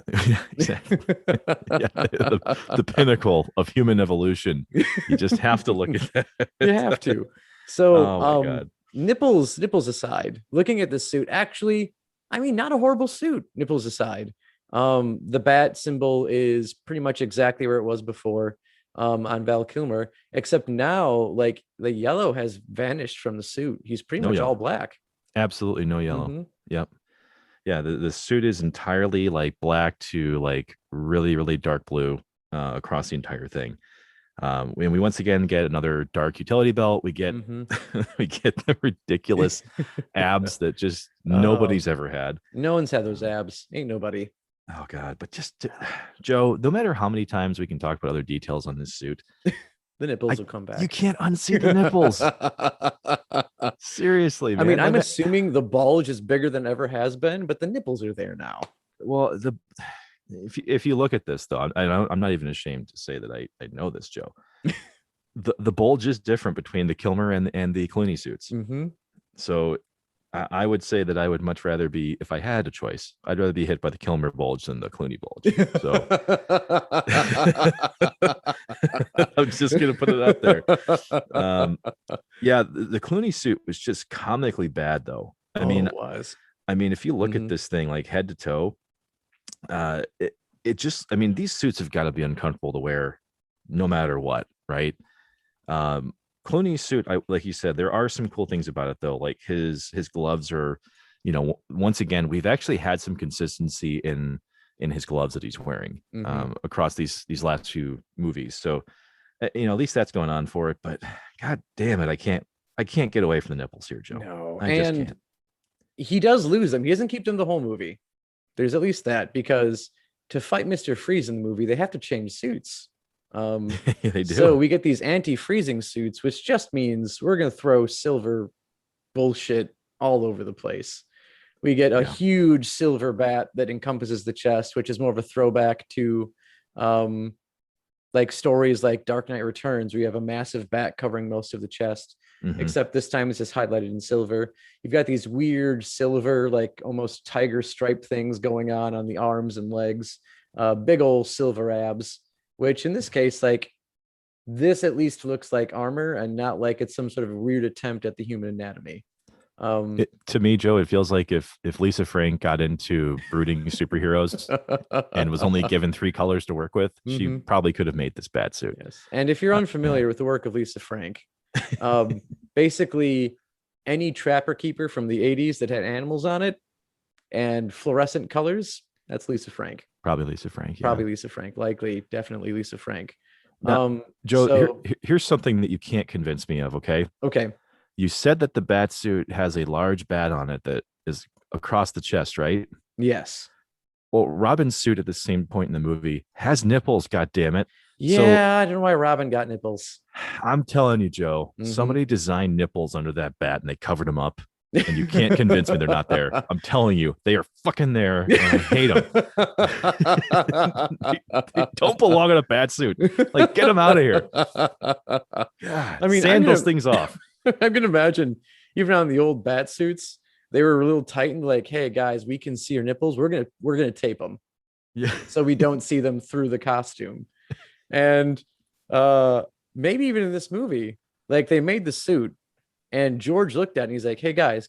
exactly. The pinnacle of human evolution. You just have to look at that. You have to. So, oh my God. Nipples aside, looking at this suit, actually, I mean, not a horrible suit. Nipples aside, the bat symbol is pretty much exactly where it was before. On Val Kilmer, except now, like the yellow has vanished from the suit. He's pretty much all black. Absolutely no yellow. Yep. Yeah, the suit is entirely like black to like really, really dark blue across the entire thing. And we once again get another dark utility belt. We get we get the ridiculous abs that just nobody's ever had. No one's had those abs. Ain't nobody. Oh God, but just Joe, no matter how many times we can talk about other details on this suit, the nipples will come back. You can't unsee the nipples. Seriously, man. I mean, I'm assuming the bulge is bigger than ever has been, but the nipples are there now. Well, if you look at this though, I'm not even ashamed to say that I know this, Joe. the bulge is different between the Kilmer and the Clooney suits. So I would say that I would much rather be, if I had a choice, I'd rather be hit by the Kilmer bulge than the Clooney bulge. So I'm just gonna put it out there. The Clooney suit was just comically bad, though. I mean, if you look at this thing like head to toe, it just, I mean, these suits have got to be uncomfortable to wear, no matter what, right? Clooney's suit, like you said, there are some cool things about it though. Like his gloves are, once again, we've actually had some consistency in his gloves that he's wearing across these last few movies. So, at least that's going on for it. But God damn it, I can't get away from the nipples here, Joe. No, I just can't. He does lose them. He doesn't keep them the whole movie. There's at least that, because to fight Mr. Freeze in the movie, they have to change suits. They do. So we get these anti-freezing suits, which just means we're going to throw silver bullshit all over the place. We get a huge silver bat that encompasses the chest, which is more of a throwback to like stories like Dark Knight Returns, where you have a massive bat covering most of the chest, Hmm. except this time it's just highlighted in silver. You've got these weird silver, like almost tiger stripe things going on the arms and legs, big old silver abs, which in this case, like this at least looks like armor and not like it's some sort of weird attempt at the human anatomy. Um, To me, Joe, it feels like if Lisa Frank got into brooding superheroes and was only given three colors to work with, she mhm. probably could have made this bat suit. Yes. And if you're Yeah. unfamiliar with the work of Lisa Frank, um, basically any trapper keeper from the 80s that had animals on it and fluorescent colors, that's Lisa Frank. Probably Lisa Frank. Yeah. Probably Lisa Frank. Likely, definitely Lisa Frank. Now, Joe, So here's something that you can't convince me of. Okay. okay. You said that the bat suit has a large bat on it that is across the chest, right? Yes. Well, Robin's suit at the same point in the movie has nipples, god damn it. So Yeah, I don't know why Robin got nipples. I'm telling you, Joe, Mhm. somebody designed nipples under that bat and they covered them up. And you can't convince me they're not there. I'm telling you, they are fucking there, and I hate them. They don't belong in a bat suit. Like, get them out of here. God, I mean, sand those things off. I'm gonna imagine even on the old bat suits, they were a little tightened. Like, hey guys, we can see your nipples. We're gonna tape them Yeah. so we don't see them through the costume. And uh, maybe even in this movie, like they made the suit, and George looked at it and he's like, "Hey guys,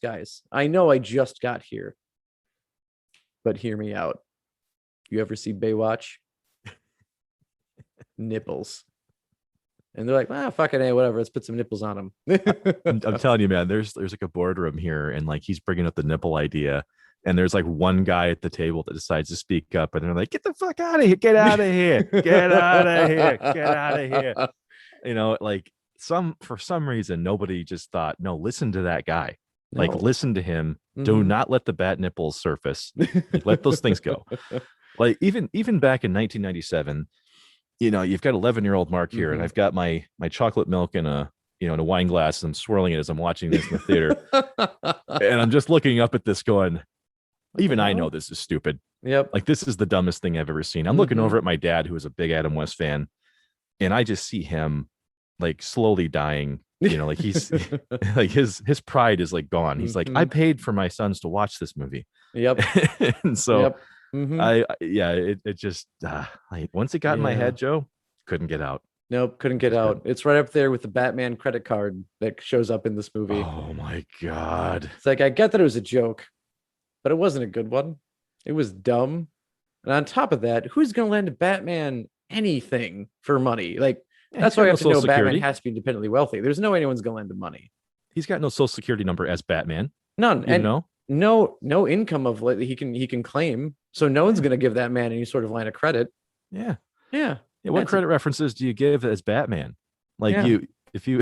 I know I just got here, but hear me out. You ever see Baywatch? Nipples." And they're like, "Ah, fucking A, whatever. Let's put some nipples on them." I'm telling you, man, there's like a boardroom here, and like he's bringing up the nipple idea. And there's like one guy at the table that decides to speak up, and they're like, "Get the fuck out of here! Get out of here! Get out of here! Get out of here!" You know, like for some reason, nobody just thought, "No, listen to that guy. Like, No. listen to him. Do Mhm. not let the bat nipples surface. Like, let those things go." Like even back in 1997, you know, you've got 11-year-old Mark here, and Mhm. I've got my chocolate milk in a in a wine glass, and I'm swirling it as I'm watching this in the theater, and I'm just looking up at this, going, even I know this is stupid. Yep. Like, this is the dumbest thing I've ever seen. I'm looking over at my dad, who is a big Adam West fan, and I just see him like slowly dying. You know, like he's like his pride is like gone. He's like, I Mhm. paid for my sons to watch this movie. Yep. And so Yep. Mhm. yeah, it just like once it got in my Yeah. head, Joe, couldn't get out. Nope, couldn't get Just out. couldn't. It's right up there with the Batman credit card that shows up in this movie. Oh my god. It's like I get that it was a joke, but it wasn't a good one. It was dumb. And on top of that, who's gonna lend Batman anything for money? Like Yeah, that's he's why got you no have to know social Batman security. has to be independently wealthy. There's no way anyone's gonna lend him money. He's got no social security number as Batman. None. You And know? no income of like he can claim. So no one's gonna give that man any sort of line of credit. Yeah. Yeah. Yeah. What That's credit references do you give as Batman? Like yeah. if you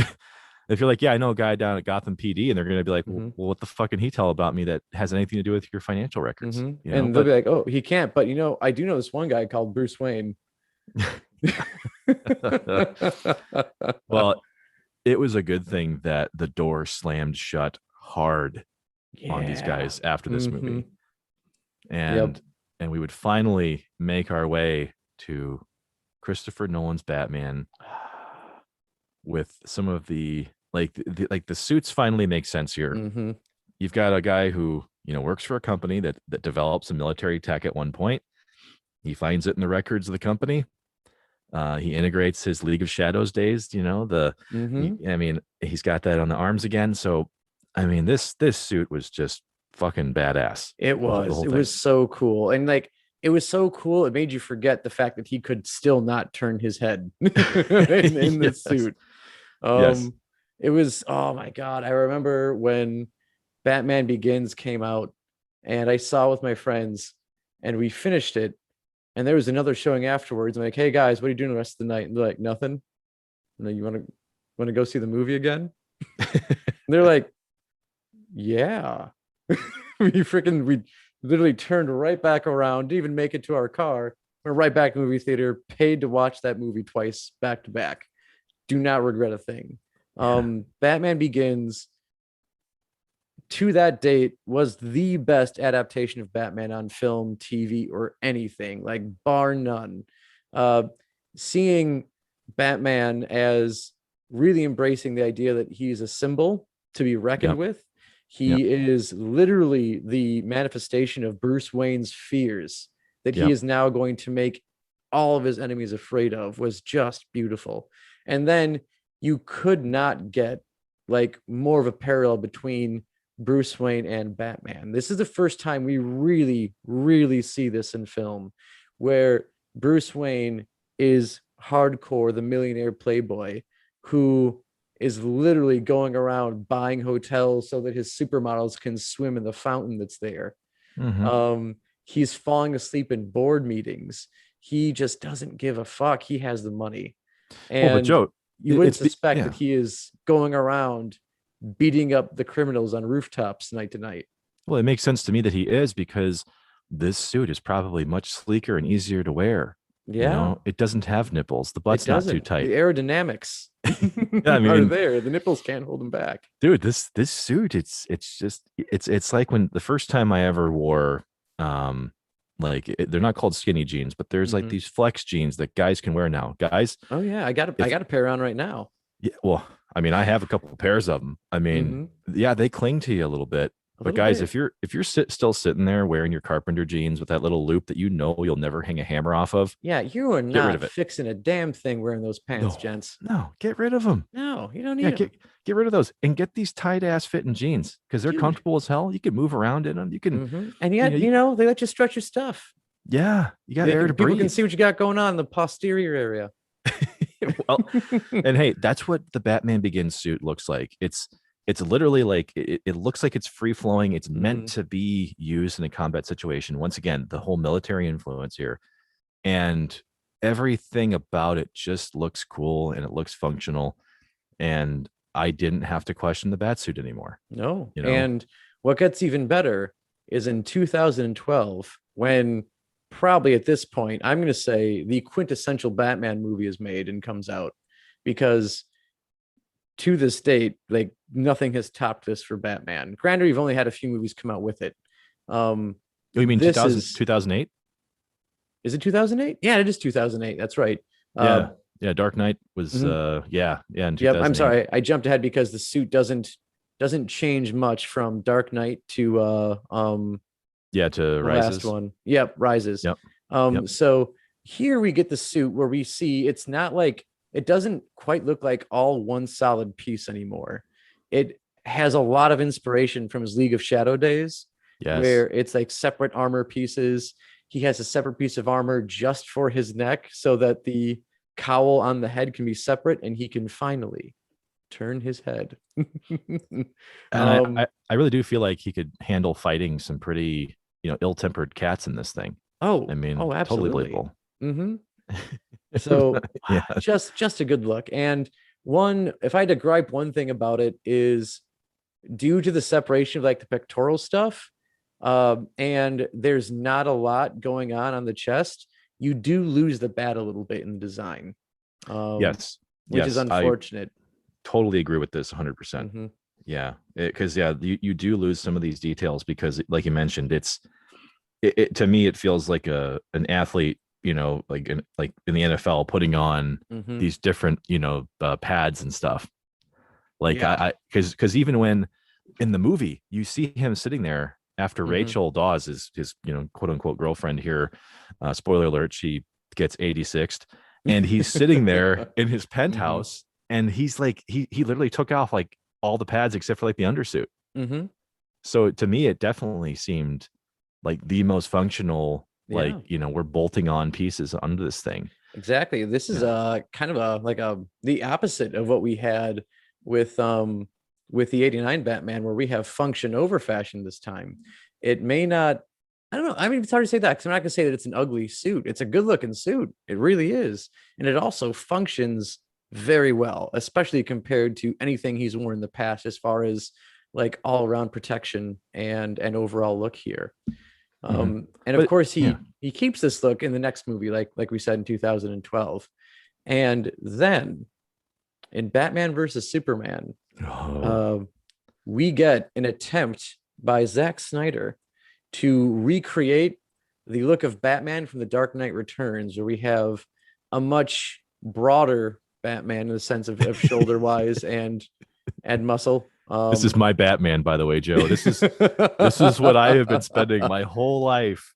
if you're like, yeah, I know a guy down at Gotham PD, and they're gonna be like, well, Mhm. what the fuck can he tell about me that has anything to do with your financial records? Mhm. You know, And they'll but be like, "Oh, he can't." But I do know this one guy called Bruce Wayne. well, it was a good thing that the door slammed shut hard on these Yeah. guys after this movie. Yep. And we would finally make our way to Christopher Nolan's Batman with some of the like the suits finally make sense here. Mhm. You've got a guy who, you know, works for a company that develops a military tech at one point. He finds it in the records of the company. He integrates his League of Shadows days, you know, Mhm. I mean, he's got that on the arms again. So, I mean, this suit was just fucking badass. It The whole was. It thing. was so cool. And like it was so cool. It made you forget the fact that he could still not turn his head in this Yes. suit. Yes. It was, oh my God. I remember when Batman Begins came out and I saw it with my friends and we finished it. And there was another showing afterwards. I'm like, hey guys, what are you doing the rest of the night? And they're like, nothing. And then you want to go see the movie again? And they're like, yeah. we literally turned right back around, didn't even make it to our car. Went right back to the movie theater, paid to watch that movie twice back to back. Do not regret a thing. Yeah. Batman Begins to that date was the best adaptation of Batman on film, TV, or anything, like bar none. Seeing Batman as really embracing the idea that he's a symbol to be reckoned Yep. with. Yep. He is literally the manifestation of Bruce Wayne's fears that he Yep. is now going to make all of his enemies afraid of was just beautiful. And then you could not get like more of a parallel between Bruce Wayne and Batman. This is the first time we really, really see this in film where Bruce Wayne is hardcore, the millionaire playboy who is literally going around buying hotels so that his supermodels can swim in the fountain that's there. Hmm. He's falling asleep in board meetings. He just doesn't give a fuck. He has the money. Well, but And Joe, you wouldn't suspect that yeah. he is going around beating up the criminals on rooftops night to night. Well, it makes sense to me that he is because this suit is probably much sleeker and easier to wear. You Yeah, know, it doesn't have nipples. The it butt's not too doesn't. The tight. aerodynamics Yeah, I are mean, there. The nipples can't hold him back. dude, this suit, it's just it's like when the first time I ever wore they're not called skinny jeans, but there's like Mhm. these flex jeans that guys can wear now. Guys, Oh yeah, I if got a pair on right now. yeah, well, I mean, I have a couple of pairs of them. I mean, Hmm. yeah, they cling to you a little bit. A But little guys, bit. if you're still sitting there wearing your carpenter jeans with that little loop that you know you'll never hang a hammer off of, Yeah, you are get rid not of it. fixing a damn thing wearing those pants, No, gents. no, get rid of them. No, you don't need Yeah, them, get rid of those and get these tight ass fitting jeans because they're dude. comfortable as hell. You can move around in them. You can, And you know, yet, you, they let you stretch your stuff. yeah, you got air to People can breathe. see what you got going on in the posterior area. Well, and hey, that's what the Batman Begins suit looks like. It's literally like it looks like it's free flowing. It's meant Mhm. to be used in a combat situation. Once again, the whole military influence here, and everything about it just looks cool and it looks functional. And I didn't have to question the Batsuit anymore. No. You know, And what gets even better is in 2012, when probably at this point, I'm going to say the quintessential Batman movie is made and comes out because to this date, like nothing has topped this for Batman. Granted, we've only had a few movies come out with it. you mean This 2000, is 2008? is it 2008? Yeah, it is 2008. That's right. Uh, Yeah. Yeah. Dark Knight was, mhm. yeah, in Yep. I'm 2008. sorry, I jumped ahead because the suit doesn't change much from Dark Knight to Yeah. To the last Rises. one. Yep, Rises. Yep. Yep. So here we get the suit where we see it's not like it doesn't quite look like all one solid piece anymore. It has a lot of inspiration from his League of Shadow days, Yes. where it's like separate armor pieces. He has a separate piece of armor just for his neck so that the cowl on the head can be separate and he can finally turn his head. And um, I really do feel like he could handle fighting some pretty, ill-tempered cats in this thing. I oh, mean, totally absolutely. believable. Hmm. So Yeah. just a good look. And one, if I had to gripe one thing about it is due to the separation of like the pectoral stuff, and there's not a lot going on the chest, you do lose the bat a little bit in the design, um, Yes. which is Yes. I unfortunate. totally agree with this 100%. Hmm. Yeah. Because, yeah, you do lose some of these details because, like you mentioned, to me, it feels like an athlete, like in the NFL putting on Hmm. these different, pads and stuff. Like Yeah. because even when in the movie you see him sitting there after Hmm. Rachel Dawes is his quote unquote girlfriend here, spoiler alert, she gets 86th, and he's sitting there in his Hmm. penthouse, and he's like he literally took off like all the pads except for like the undersuit. Hmm. So to me, it definitely seemed like the most functional. Like Yeah. we're bolting on pieces onto this thing. Exactly. This is Yeah. kind of the opposite of what we had with with the 89 Batman, where we have function over fashion this time. It may not, I don't know. I mean, it's hard to say that because I'm not gonna say that it's an ugly suit. It's a good looking suit. It really is. And it also functions very well, especially compared to anything he's worn in the past as far as like all around protection and overall look here. Mhm. And of But course yeah. he keeps this look in the next movie, like we said in 2012. And then in Batman versus Superman, Oh, uh, we get an attempt by Zack Snyder to recreate the look of Batman from The Dark Knight Returns, where we have a much broader Batman in the sense of shoulder wise and muscle. This is my Batman, by the way, Joe. This is what I have been spending my whole life,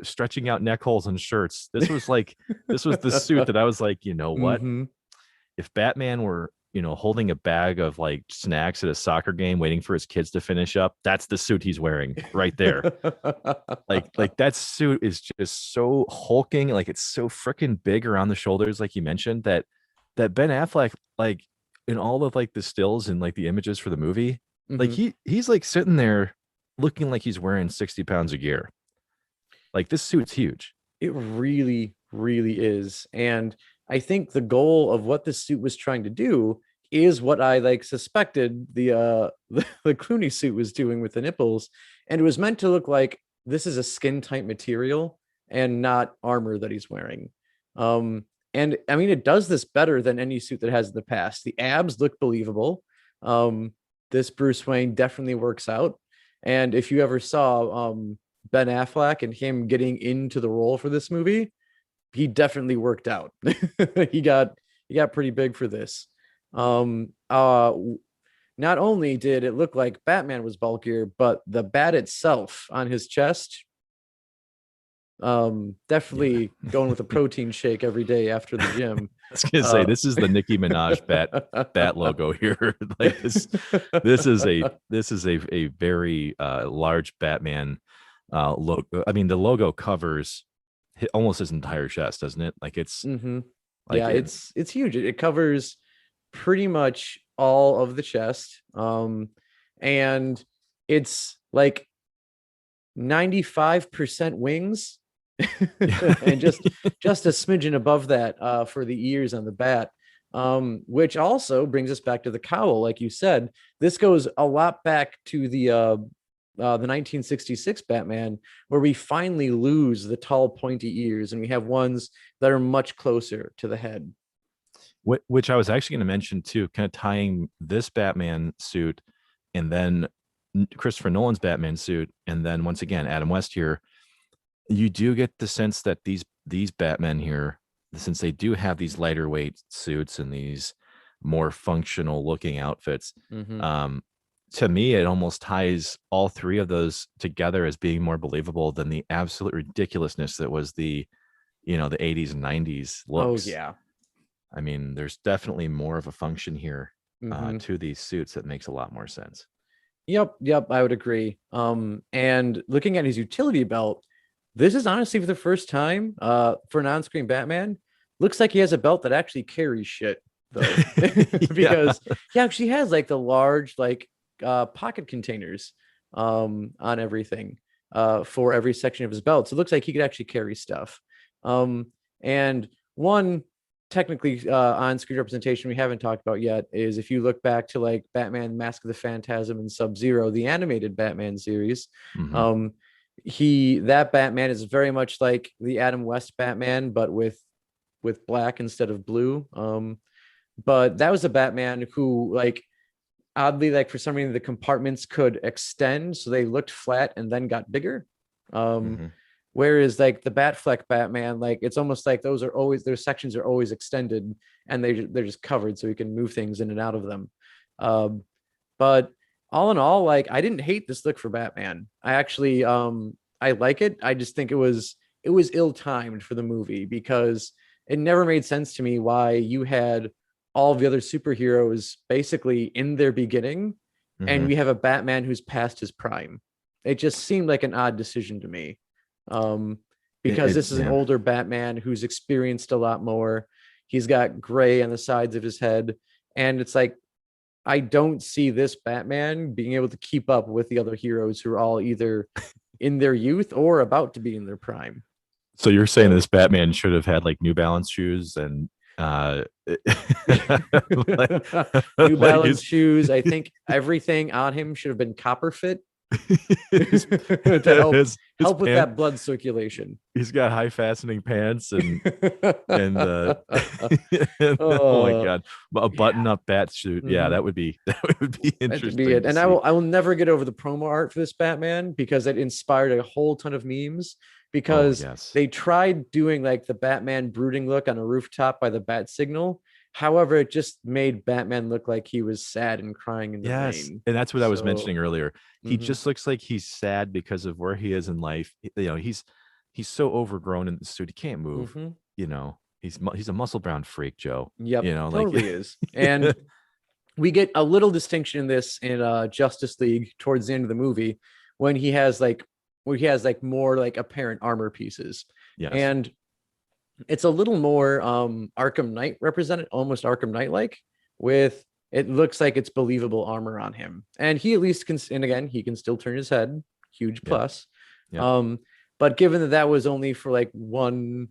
stretching out neck holes and shirts. This was the suit that I was like, you know what? Mm-hmm. If Batman were, holding a bag of like snacks at a soccer game, waiting for his kids to finish up, that's the suit he's wearing right there. Like that suit is just so hulking, like it's so freaking big around the shoulders, like you mentioned, that Ben Affleck, like in all of like the stills and like the images for the movie, like Mm-hmm. he's like sitting there looking like he's wearing 60 pounds of gear. Like this suit's huge. It really, really is. And I think the goal of what this suit was trying to do is what I like suspected the Clooney suit was doing with the nipples. And it was meant to look like this is a skin tight material and not armor that he's wearing. And I mean, it does this better than any suit that has in the past. The abs look believable. This Bruce Wayne definitely works out. And if you ever saw Ben Affleck and him getting into the role for this movie, he definitely worked out. he got pretty big for this. Not only did it look like Batman was bulkier, but the bat itself on his chest, definitely going with a protein shake every day after the gym. I was gonna say this is the Nicki Minaj bat logo here. Like this is a very large Batman logo. I mean, the logo covers almost his entire chest, doesn't it? Like it's Mm-hmm. like Yeah, it's huge. It covers pretty much all of the chest. And it's like 95% wings and just a smidgen above that for the ears on the bat. Which also brings us back to the cowl, like you said. This goes a lot back to the 1966 Batman, where we finally lose the tall, pointy ears, and we have ones that are much closer to the head. which I was actually going to mention too, kind of tying this Batman suit and then Christopher Nolan's Batman suit, and then once again Adam West here. You do get the sense that these Batmen here, since they do have these lighter weight suits and these more functional looking outfits, Mm-hmm. to me, it almost ties all three of those together as being more believable than the absolute ridiculousness that was the 80s and 90s Oh looks. yeah. I mean, there's definitely more of a function here Mm-hmm. to these suits that makes a lot more sense. Yep, I would agree. And looking at his utility belt, this is honestly for the first time for an on-screen Batman. Looks like he has a belt that actually carries shit, though. Yeah. Because he actually has like the large like pocket containers on everything for every section of his belt. So it looks like he could actually carry stuff. And one technically on-screen representation we haven't talked about yet is if you look back to like Batman Mask of the Phantasm and Sub-Zero, the animated Batman series. Mhm. That Batman is very much like the Adam West Batman, but with black instead of blue. But that was a Batman who, like, oddly, like for some reason the compartments could extend, so they looked flat and then got bigger. Mhm. Whereas like the Batfleck Batman, like it's almost like those sections are always extended and they're just covered, so you can move things in and out of them. But all in all, like I didn't hate this look for Batman. I actually I like it. I just think it was ill-timed for the movie because it never made sense to me why you had all of the other superheroes basically in their beginning and Mhm. we have a Batman who's past his prime. It just seemed like an odd decision to me. Um, because this is an Yeah. older Batman who's experienced a lot more. He's got gray on the sides of his head. And it's like, I don't see this Batman being able to keep up with the other heroes who are all either in their youth or about to be in their prime. So you're saying So this Batman should have had like New Balance shoes and like, New like Balance shoes. I think everything on him should have been copper fit. his, to his help with pant, that blood circulation. he's got high fastening pants and oh my Oh god, a yeah. button up bat suit. Yeah, Mhm. that would be That would be interesting it. to And see. I will never get over the promo art for this Batman because it inspired a whole ton of memes Oh because yes. they tried doing like the Batman brooding look on a rooftop by the bat signal. However, it just made Batman look like he was sad and crying in the Yes, rain. and that's what I was So, mentioning earlier. He mhm, just looks like he's sad because of where he is in life. He's so overgrown in the suit. He can't move. mhm. He's a muscle bound freak, Joe. Yep, Like totally is. And we get a little distinction in this in Justice League towards the end of the movie when he has like more like apparent armor pieces. yes, And it's a little more Arkham Knight represented, almost Arkham Knight like, with it looks like it's believable armor on him. And he at least can, and again, he can still turn his head, huge yep, plus. yep, Um, but given that that was only for like one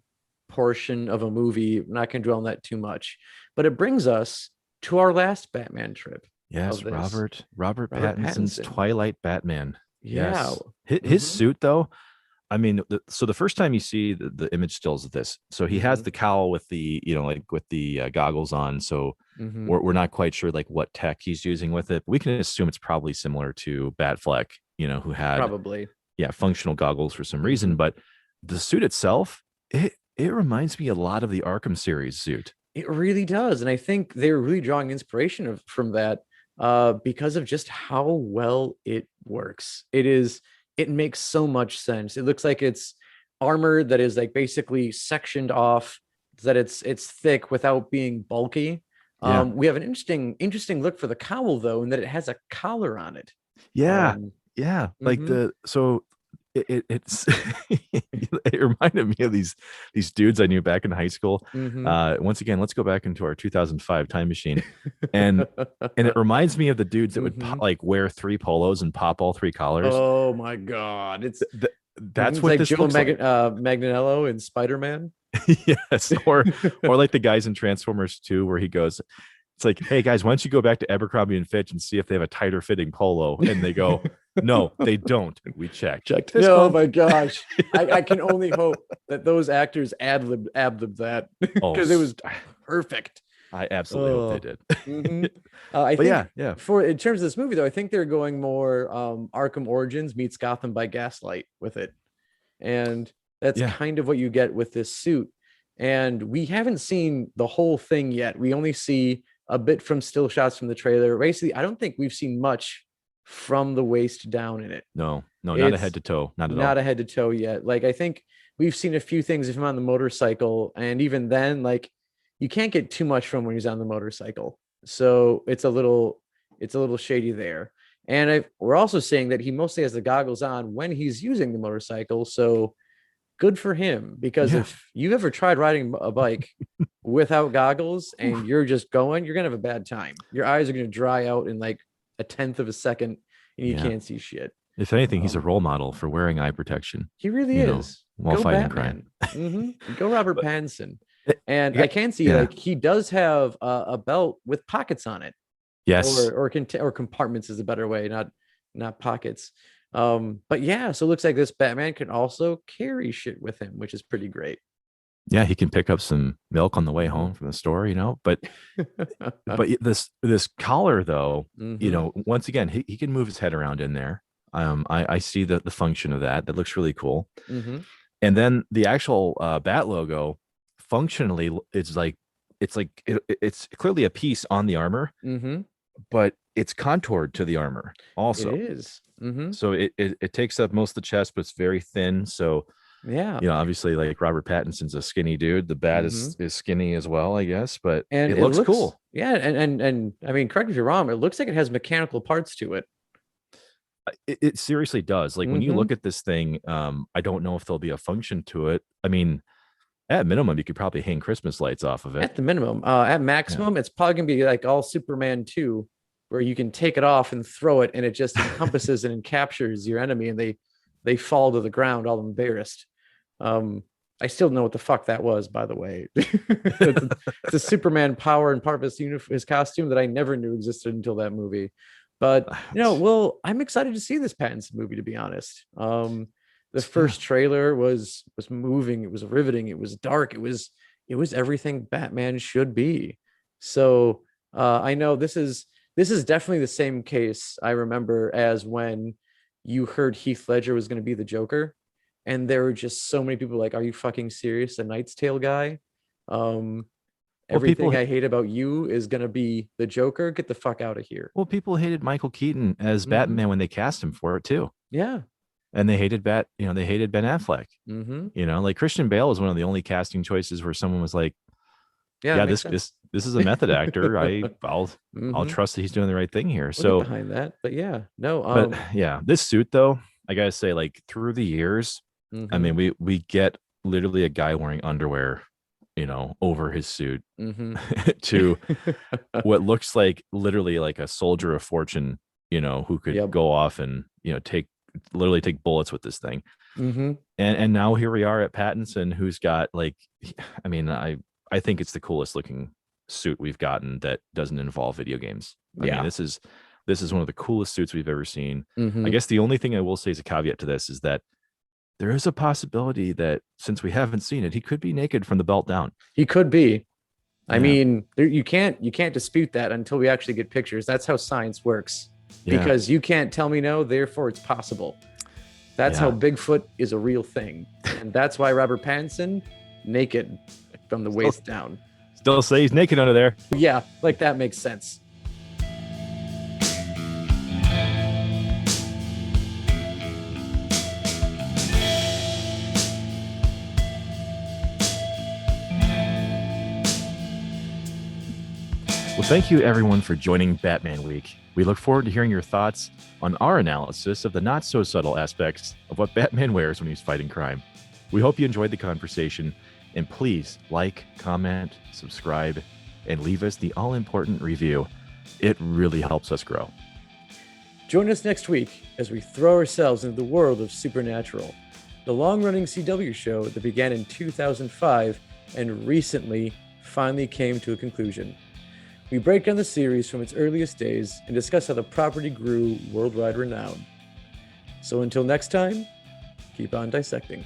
portion of a movie, I'm not going to dwell on that too much. But it brings us to our last Batman trip of yes. this. Robert Robert Pattinson's Pattinson. Twilight Batman. Yeah. Yes, his Mm-hmm. suit though. I mean, so the first time you see the image stills of this, so he has Mm-hmm. the cowl with the, like with the goggles on. So Mm-hmm. we're not quite sure like what tech he's using with it. We can assume it's probably similar to Batfleck, who had, Probably. yeah, functional goggles for some reason. Mm-hmm. But the suit itself, it reminds me a lot of the Arkham series suit. It really does. And I think they're really drawing inspiration from that because of just how well it works. It makes so much sense. It looks like it's armor that is like basically sectioned off, that it's thick without being bulky. Yeah, We have an interesting look for the cowl though, in that it has a collar on it. yeah, Um, yeah. Like mhm, it's it reminded me of these dudes I knew back in high school. mhm. Once again, let's go back into our 2005 time machine, and it reminds me of the dudes that would Mhm. like wear three polos and pop all three collars. Oh my God. That's It's what like this Joe looks like. Magnanello in Spider-Man. Yes, or like the guys in Transformers 2 where he goes, it's like, hey guys, why don't you go back to Abercrombie and Fitch and see if they have a tighter fitting polo? And they go, no, they don't. We checked. Checked. Fist Oh bump. my gosh. I can only hope that those actors ad-libbed that Oh, because it was perfect. I absolutely hope they Oh. did. hmm I But think yeah, yeah, for in terms of this movie though, I think they're going more Arkham Origins meets Gotham by Gaslight with it. And that's yeah. kind of what you get with this suit. And we haven't seen the whole thing yet. We only see a bit from still shots from the trailer. Basically, I don't think we've seen much from the waist down in it. No, no, not a head It's to toe, not at not all. a head to toe yet. Like I think we've seen a few things of him on the motorcycle, and even then, like you can't get too much from when he's on the motorcycle. So it's a little shady there. And we're also saying that he mostly has the goggles on when he's using the motorcycle. So good for him, because Yeah. if you ever tried riding a bike without goggles and Oof. you're just going, you're gonna have a bad time. Your eyes are gonna dry out in like a tenth of a second, and you Yeah. can't see shit. If anything, he's a Um, role model for wearing eye protection, he really is. while Go fighting crime. Batman. Go Robert But Pattinson. it, And yeah, I can see yeah. like he does have a belt with pockets on it, Yes. or compartments is a better way, not pockets. But yeah, so it looks like this Batman can also carry shit with him, which is pretty great. Yeah, he can pick up some milk on the way Mhm. home from the store. But this collar though, hmm once again, he can move his head around in there. I see the function of that. That looks really cool. hmm And then the actual bat logo, functionally, it's clearly a piece on the armor, hmm but it's contoured to the armor It also. is. So it takes up most of the chest, but it's very thin. So Yeah. obviously, like Robert Pattinson's a skinny dude. The bat hmm is skinny as well, I guess, but And it it looks looks, cool. yeah, and I mean, correct me if you're wrong, it looks like it has mechanical parts to it. It seriously does. Like when you hmm look at this thing, I don't know if there'll be a function to it. I mean, at minimum, you could probably hang Christmas lights off of it. At the minimum. At Yeah. maximum, it's probably gonna be like all Superman 2, where you can take it off and throw it, and it just encompasses and captures your enemy, and they fall to the ground all embarrassed. Um, I still know what the fuck that was, by the way. It's a Superman power and part of his costume that I never knew existed until that movie. But well, I'm excited to see this Pattinson movie, to be honest. The first trailer was moving, it was riveting, it was dark, it was everything Batman should be. So I know this is definitely the same case I remember as when you heard Heath Ledger was going to be the Joker, and there were just so many people like, "Are you fucking serious? A Knight's Tale guy? Um, Everything I hate about you is going to be the Joker? Get the fuck out of here." Well, people hated Michael Keaton as Batman when they cast him for it too. Yeah. And they hated they hated Ben Affleck. Like Christian Bale was one of the only casting choices where someone was like, yeah, this is a method actor. I'll trust that he's doing the right thing here. So behind that, but yeah, no. But yeah, this suit though, I gotta say, like through the years, I mean, we get literally a guy wearing underwear, over his suit to what looks literally like a soldier of fortune, who could go off and take bullets with this thing. And now here we are at Pattinson, who's got I mean, I think it's the coolest looking suit we've gotten that doesn't involve video games. I mean, this is one of the coolest suits we've ever seen. I guess the only thing I will say as a caveat to this is that there is a possibility that since we haven't seen it, he could be naked from the belt down. He could be. I mean, you can't dispute that until we actually get pictures. That's how science works. Because you can't tell me no, therefore it's possible. That's how Bigfoot is a real thing. And that's why Robert Pattinson, naked from the waist down. Still say he's naked under there. Yeah, that makes sense. Well, thank you everyone for joining Batman Week. We look forward to hearing your thoughts on our analysis of the not so subtle aspects of what Batman wears when he's fighting crime. We hope you enjoyed the conversation, and please like, comment, subscribe, and leave us the all-important review. It really helps us grow. Join us next week as we throw ourselves into the world of Supernatural, the long-running CW show that began in 2005 and recently finally came to a conclusion. We break down the series from its earliest days and discuss how the property grew worldwide renown. So until next time, keep on dissecting.